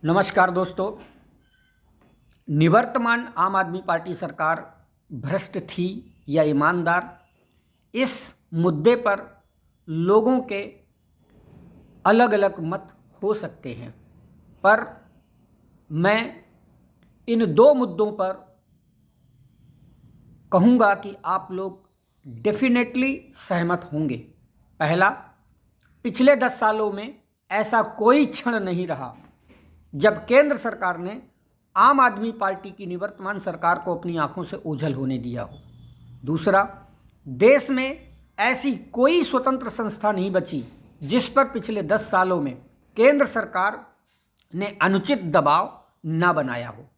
नमस्कार दोस्तों। निवर्तमान आम आदमी पार्टी सरकार भ्रष्ट थी या ईमानदार, इस मुद्दे पर लोगों के अलग अलग मत हो सकते हैं, पर मैं इन दो मुद्दों पर कहूँगा कि आप लोग डेफिनेटली सहमत होंगे। पहला, पिछले 10 सालों में ऐसा कोई क्षण नहीं रहा जब केंद्र सरकार ने आम आदमी पार्टी की निवर्तमान सरकार को अपनी आंखों से ओझल होने दिया हो। दूसरा, देश में ऐसी कोई स्वतंत्र संस्था नहीं बची जिस पर पिछले 10 सालों में केंद्र सरकार ने अनुचित दबाव न बनाया हो।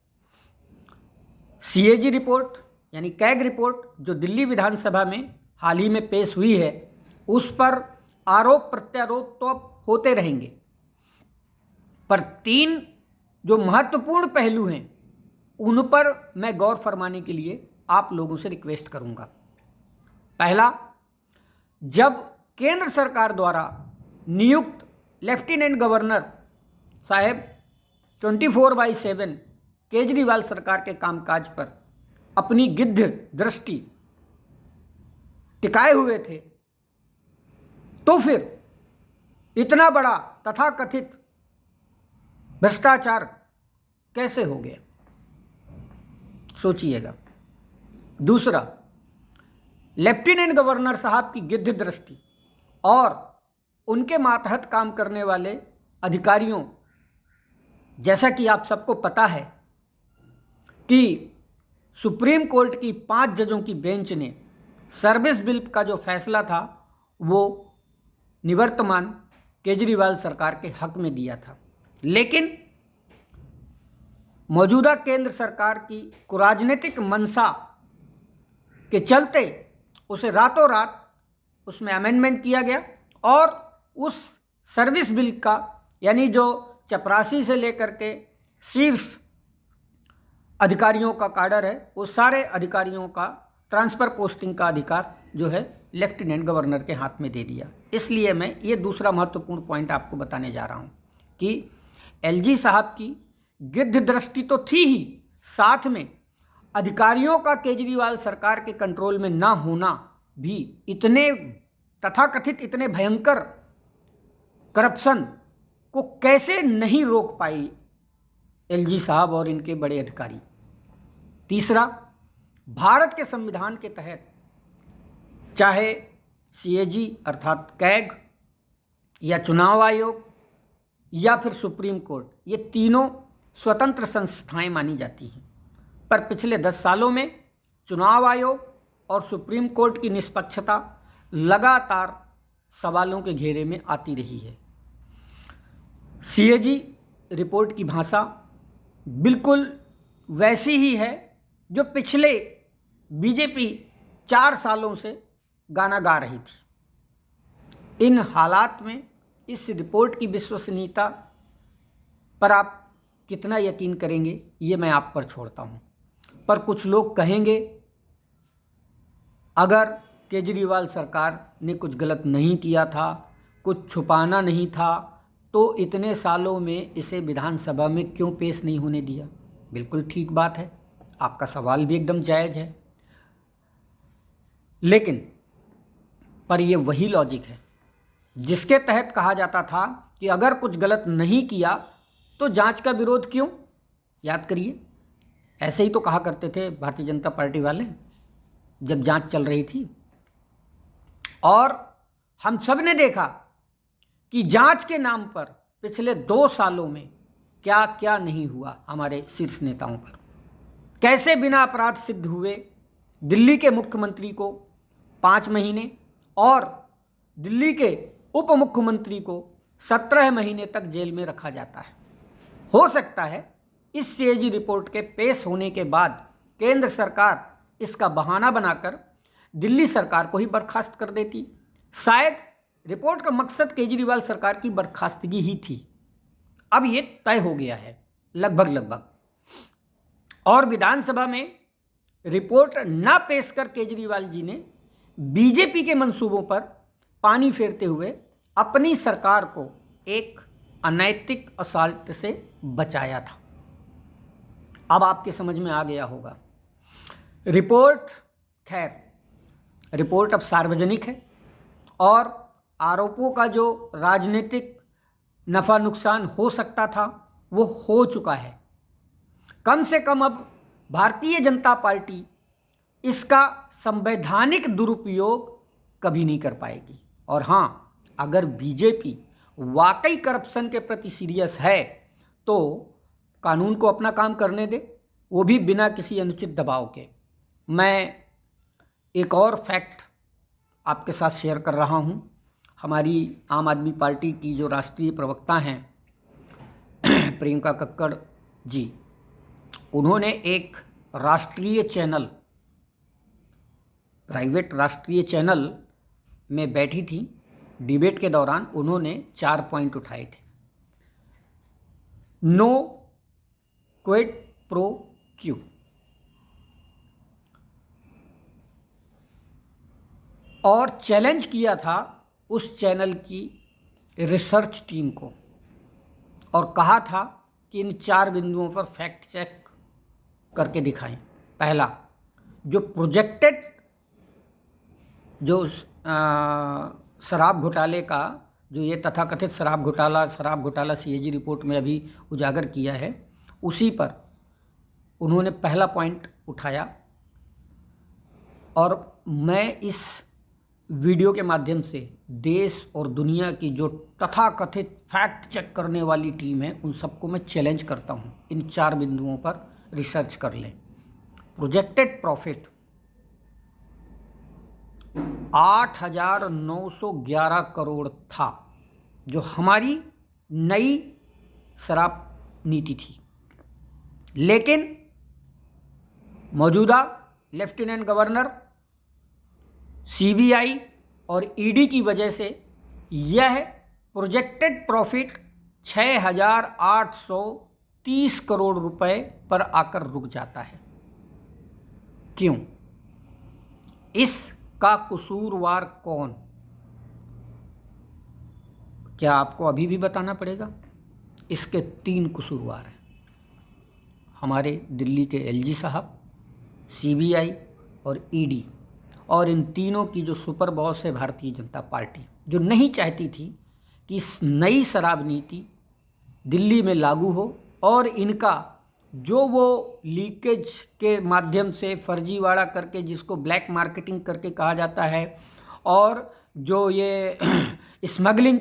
सीएजी रिपोर्ट यानी कैग रिपोर्ट जो दिल्ली विधानसभा में हाल ही में पेश हुई है, उस पर आरोप प्रत्यारोप तो अब होते रहेंगे, पर 3 जो महत्वपूर्ण पहलू हैं उन पर मैं गौर फरमाने के लिए आप लोगों से रिक्वेस्ट करूंगा। पहला, जब केंद्र सरकार द्वारा नियुक्त लेफ्टिनेंट गवर्नर साहब 24/7 केजरीवाल सरकार के कामकाज पर अपनी गिद्ध दृष्टि टिकाए हुए थे, तो फिर इतना बड़ा तथाकथित भ्रष्टाचार कैसे हो गया, सोचिएगा। दूसरा, लेफ्टिनेंट गवर्नर साहब की गिद्ध दृष्टि और उनके मातहत काम करने वाले अधिकारियों, जैसा कि आप सबको पता है कि सुप्रीम कोर्ट की 5 जजों की बेंच ने सर्विस बिल का जो फैसला था वो निवर्तमान केजरीवाल सरकार के हक में दिया था, लेकिन मौजूदा केंद्र सरकार की कुराजनीतिक मंशा के चलते उसे रातों रात उसमें अमेंडमेंट किया गया और उस सर्विस बिल का यानी जो चपरासी से लेकर के शीर्ष अधिकारियों का काडर है, वो सारे अधिकारियों का ट्रांसफ़र पोस्टिंग का अधिकार जो है लेफ्टिनेंट गवर्नर के हाथ में दे दिया। इसलिए मैं ये दूसरा महत्वपूर्ण पॉइंट आपको बताने जा रहा हूँ कि एलजी साहब की गिद्ध दृष्टि तो थी ही, साथ में अधिकारियों का केजरीवाल सरकार के कंट्रोल में ना होना भी इतने तथाकथित इतने भयंकर करप्शन को कैसे नहीं रोक पाई एलजी साहब और इनके बड़े अधिकारी। तीसरा, भारत के संविधान के तहत चाहे सीएजी अर्थात कैग या चुनाव आयोग या फिर सुप्रीम कोर्ट, ये तीनों स्वतंत्र संस्थाएं मानी जाती हैं, पर पिछले 10 सालों में चुनाव आयोग और सुप्रीम कोर्ट की निष्पक्षता लगातार सवालों के घेरे में आती रही है। सीएजी रिपोर्ट की भाषा बिल्कुल वैसी ही है जो पिछले बीजेपी 4 सालों से गाना गा रही थी। इन हालात में इस रिपोर्ट की विश्वसनीयता पर आप कितना यकीन करेंगे ये मैं आप पर छोड़ता हूँ, पर कुछ लोग कहेंगे अगर केजरीवाल सरकार ने कुछ गलत नहीं किया था, कुछ छुपाना नहीं था, तो इतने सालों में इसे विधानसभा में क्यों पेश नहीं होने दिया। बिल्कुल ठीक बात है, आपका सवाल भी एकदम जायज़ है, लेकिन पर ये वही लॉजिक है जिसके तहत कहा जाता था कि अगर कुछ गलत नहीं किया तो जांच का विरोध क्यों। याद करिए, ऐसे ही तो कहा करते थे भारतीय जनता पार्टी वाले जब जांच चल रही थी, और हम सब ने देखा कि जांच के नाम पर पिछले 2 सालों में क्या क्या नहीं हुआ हमारे शीर्ष नेताओं पर। कैसे बिना अपराध सिद्ध हुए दिल्ली के मुख्यमंत्री को 5 महीने और दिल्ली के उप मुख्यमंत्री को 17 महीने तक जेल में रखा जाता है। हो सकता है इस सीएजी रिपोर्ट के पेश होने के बाद केंद्र सरकार इसका बहाना बनाकर दिल्ली सरकार को ही बर्खास्त कर देती। शायद रिपोर्ट का मकसद केजरीवाल सरकार की बर्खास्तगी ही थी। अब ये तय हो गया है लगभग, और विधानसभा में रिपोर्ट न पेश कर केजरीवाल जी ने बीजेपी के मंसूबों पर पानी फेरते हुए अपनी सरकार को एक अनैतिक असॉल्ट से बचाया था। अब आपके समझ में आ गया होगा। रिपोर्ट, खैर रिपोर्ट अब सार्वजनिक है और आरोपों का जो राजनीतिक नफ़ा नुकसान हो सकता था वो हो चुका है। कम से कम अब भारतीय जनता पार्टी इसका संवैधानिक दुरुपयोग कभी नहीं कर पाएगी। और हाँ, अगर बीजेपी वाकई करप्शन के प्रति सीरियस है तो कानून को अपना काम करने दे, वो भी बिना किसी अनुचित दबाव के। मैं एक और फैक्ट आपके साथ शेयर कर रहा हूँ। हमारी आम आदमी पार्टी की जो राष्ट्रीय प्रवक्ता हैं प्रियंका कक्कड़ जी, उन्होंने एक राष्ट्रीय चैनल, प्राइवेट राष्ट्रीय चैनल में बैठी थी। डिबेट के दौरान उन्होंने 4 पॉइंट उठाए थे। नो क्विड प्रो क्यू, और चैलेंज किया था उस चैनल की रिसर्च टीम को और कहा था कि इन 4 बिंदुओं पर फैक्ट चेक करके दिखाएं। पहला, जो प्रोजेक्टेड जो शराब घोटाले का जो ये तथाकथित शराब घोटाला सीएजी रिपोर्ट में अभी उजागर किया है, उसी पर उन्होंने पहला पॉइंट उठाया। और मैं इस वीडियो के माध्यम से देश और दुनिया की जो तथाकथित फैक्ट चेक करने वाली टीम है उन सबको मैं चैलेंज करता हूँ, इन 4 बिंदुओं पर रिसर्च कर लें। प्रोजेक्टेड प्रॉफिट 8,911 करोड़ था, जो हमारी नई शराब नीति थी। लेकिन मौजूदा लेफ्टिनेंट गवर्नर, सीबीआई और ईडी की वजह से यह प्रोजेक्टेड प्रॉफिट 6,830 करोड़ रुपए पर आकर रुक जाता है। क्यों? इसका कसूरवार कौन? क्या आपको अभी भी बताना पड़ेगा? इसके 3 कसूरवार हैं। हमारे दिल्ली के एलजी साहब, सीबीआई और ईडी, और इन तीनों की जो सुपर बॉस है भारतीय जनता पार्टी, जो नहीं चाहती थी कि इस नई शराब नीति दिल्ली में लागू हो और इनका जो वो लीकेज के माध्यम से फर्जीवाड़ा करके, जिसको ब्लैक मार्केटिंग करके कहा जाता है, और जो ये स्मगलिंग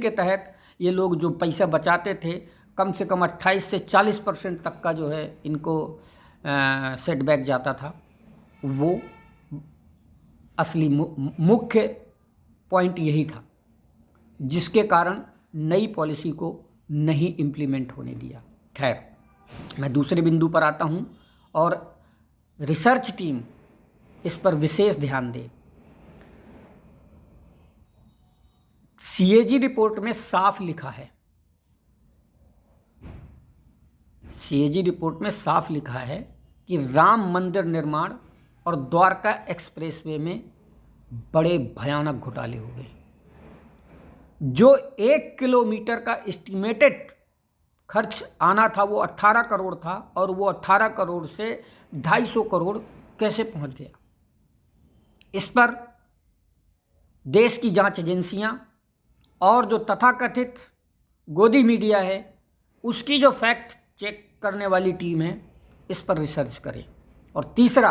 के तहत ये लोग जो पैसा बचाते थे, कम से कम 28 से 40% तक का जो है इनको सेटबैक जाता था। वो असली मुख्य पॉइंट यही था, जिसके कारण नई पॉलिसी को नहीं इम्प्लीमेंट होने दिया। खैर, मैं दूसरे बिंदु पर आता हूं और रिसर्च टीम इस पर विशेष ध्यान दे। सीएजी रिपोर्ट में साफ लिखा है, सीएजी रिपोर्ट में साफ लिखा है कि राम मंदिर निर्माण और द्वारका एक्सप्रेसवे में बड़े भयानक घोटाले हुए। जो 1 किलोमीटर का एस्टिमेटेड खर्च आना था वो 18 करोड़ था, और वो 18 करोड़ से 250 करोड़ कैसे पहुंच गया? इस पर देश की जांच एजेंसियां और जो तथाकथित गोदी मीडिया है उसकी जो फैक्ट चेक करने वाली टीम है, इस पर रिसर्च करें। और तीसरा,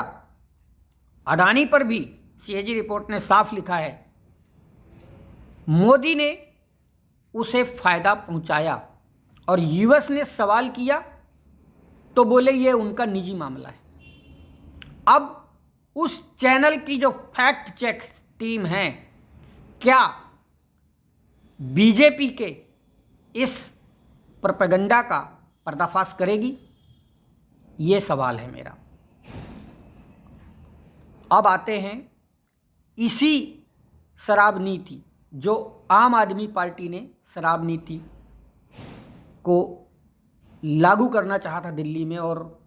अडानी पर भी सीएजी रिपोर्ट ने साफ लिखा है, मोदी ने उसे फायदा पहुंचाया और यूएस ने सवाल किया तो बोले ये उनका निजी मामला है। अब उस चैनल की जो फैक्ट चेक टीम है, क्या बीजेपी के इस प्रोपेगेंडा का पर्दाफाश करेगी? ये सवाल है मेरा। अब आते हैं इसी शराब नीति, जो आम आदमी पार्टी ने शराब नीति को लागू करना चाहा था दिल्ली में, और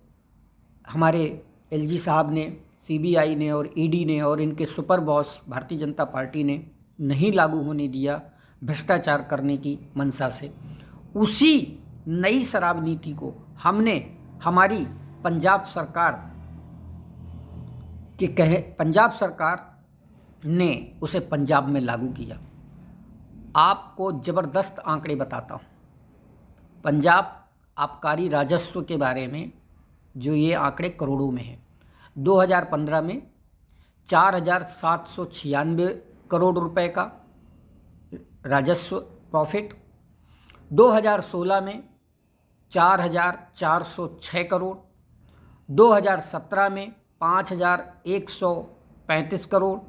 हमारे एलजी साहब ने, सीबीआई ने और ईडी ने और इनके super boss Bharatiya Janata party ने नहीं लागू होने दिया। भ्रष्टाचार करने की मंशा से। उसी नई शराब नीति को हमने हमारी पंजाब सरकार ने उसे पंजाब में लागू किया। आपको ज़बरदस्त आंकड़े बताता हूँ पंजाब आबकारी राजस्व के बारे में, जो ये आंकड़े करोड़ों में हैं। 2015 में 4,796 करोड़ रुपए का राजस्व प्रॉफिट, 2016 में 4,406 करोड़, 2017 में 5,135 करोड़,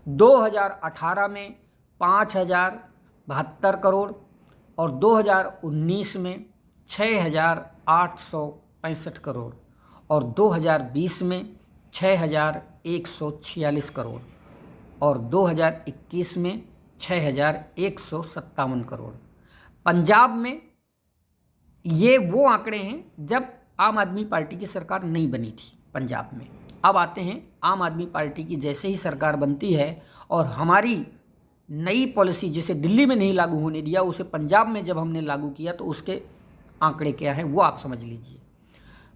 2018 में 5,072 करोड़ और 2019 में 6,865 करोड़ और 2020 में 6,146 करोड़ और 2021 में 6,157 करोड़। पंजाब में ये वो आंकड़े हैं जब आम आदमी पार्टी की सरकार नहीं बनी थी पंजाब में। अब आते हैं आम आदमी पार्टी की जैसे ही सरकार बनती है और हमारी नई पॉलिसी जिसे दिल्ली में नहीं लागू होने दिया उसे पंजाब में जब हमने लागू किया तो उसके आंकड़े क्या हैं वो आप समझ लीजिए।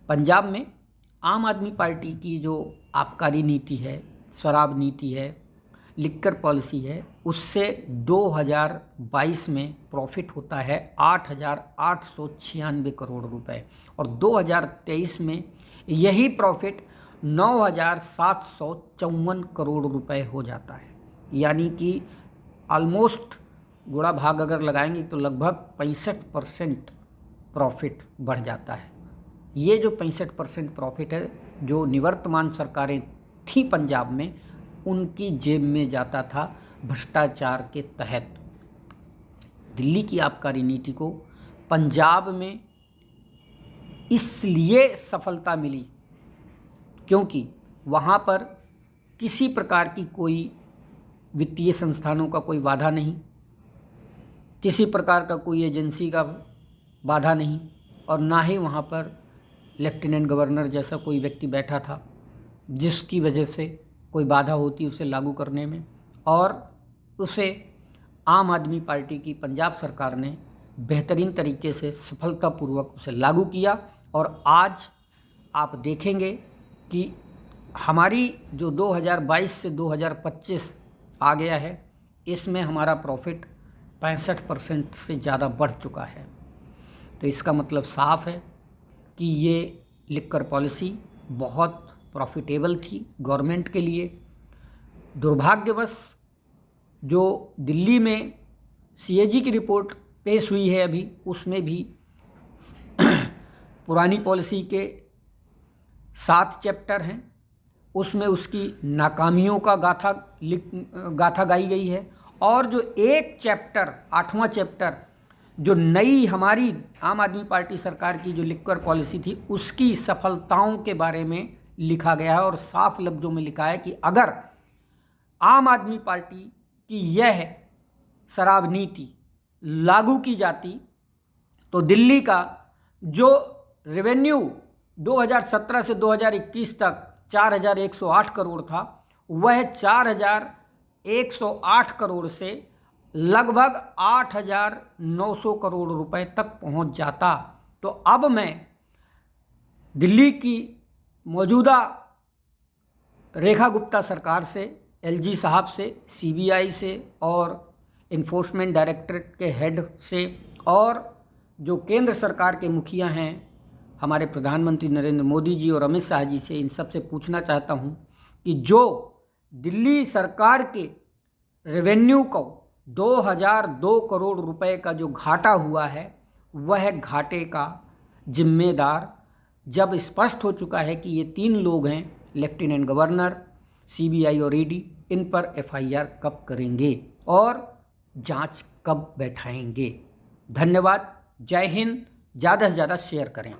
पंजाब में आम आदमी पार्टी की जो आबकारी नीति है, शराब नीति है, लिक्कर पॉलिसी है, उससे 2022 में प्रॉफिट होता है 8,896 करोड़ रुपए और 2023 में यही प्रॉफिट 9,754 करोड़ रुपए हो जाता है। यानी कि ऑलमोस्ट गुणा भाग अगर लगाएंगे तो लगभग 65% प्रॉफिट बढ़ जाता है। ये जो 65% प्रॉफिट है जो निवर्तमान सरकारें थी पंजाब में, उनकी जेब में जाता था भ्रष्टाचार के तहत। दिल्ली की आबकारी नीति को पंजाब में इसलिए सफलता मिली क्योंकि वहाँ पर किसी प्रकार की कोई वित्तीय संस्थानों का कोई बाधा नहीं, किसी प्रकार का कोई एजेंसी का बाधा नहीं और ना ही वहाँ पर लेफ्टिनेंट गवर्नर जैसा कोई व्यक्ति बैठा था जिसकी वजह से कोई बाधा होती उसे लागू करने में। और उसे आम आदमी पार्टी की पंजाब सरकार ने बेहतरीन तरीके से सफलतापूर्वक उसे लागू किया और आज आप देखेंगे कि हमारी जो 2022 से 2025 आ गया है, इसमें हमारा प्रॉफिट 65% से ज़्यादा बढ़ चुका है। तो इसका मतलब साफ है कि ये लिक्कर पॉलिसी बहुत प्रॉफिटेबल थी गवर्नमेंट के लिए। दुर्भाग्यवश जो दिल्ली में सीएजी की रिपोर्ट पेश हुई है अभी, उसमें भी पुरानी पॉलिसी के 7 चैप्टर हैं, उसमें उसकी नाकामियों का गाथा गाई गई है और जो एक चैप्टर 8वां चैप्टर जो नई हमारी आम आदमी पार्टी सरकार की जो लिक्कर पॉलिसी थी उसकी सफलताओं के बारे में लिखा गया है और साफ लफ्ज़ों में लिखा है कि अगर आम आदमी पार्टी की यह शराब नीति लागू की जाती तो दिल्ली का जो रेवेन्यू 2017 से 2021 तक 4,108 करोड़ था, वह 4,108 करोड़ से लगभग 8,900 करोड़ रुपए तक पहुंच जाता। तो अब मैं दिल्ली की मौजूदा रेखा गुप्ता सरकार से, एलजी साहब से, सीबीआई से और इन्फोर्समेंट डायरेक्टरेट के हेड से और जो केंद्र सरकार के मुखिया हैं हमारे प्रधानमंत्री नरेंद्र मोदी जी और अमित शाह जी से, इन सब से पूछना चाहता हूं कि जो दिल्ली सरकार के रेवेन्यू को 2002 करोड़ रुपए का जो घाटा हुआ है, वह घाटे का जिम्मेदार जब स्पष्ट हो चुका है कि ये 3 लोग हैं, लेफ्टिनेंट गवर्नर, सीबीआई और ईडी, इन पर एफआईआर कब करेंगे और जांच कब बैठाएंगे। धन्यवाद। जय हिंद। ज़्यादा से ज़्यादा शेयर करें।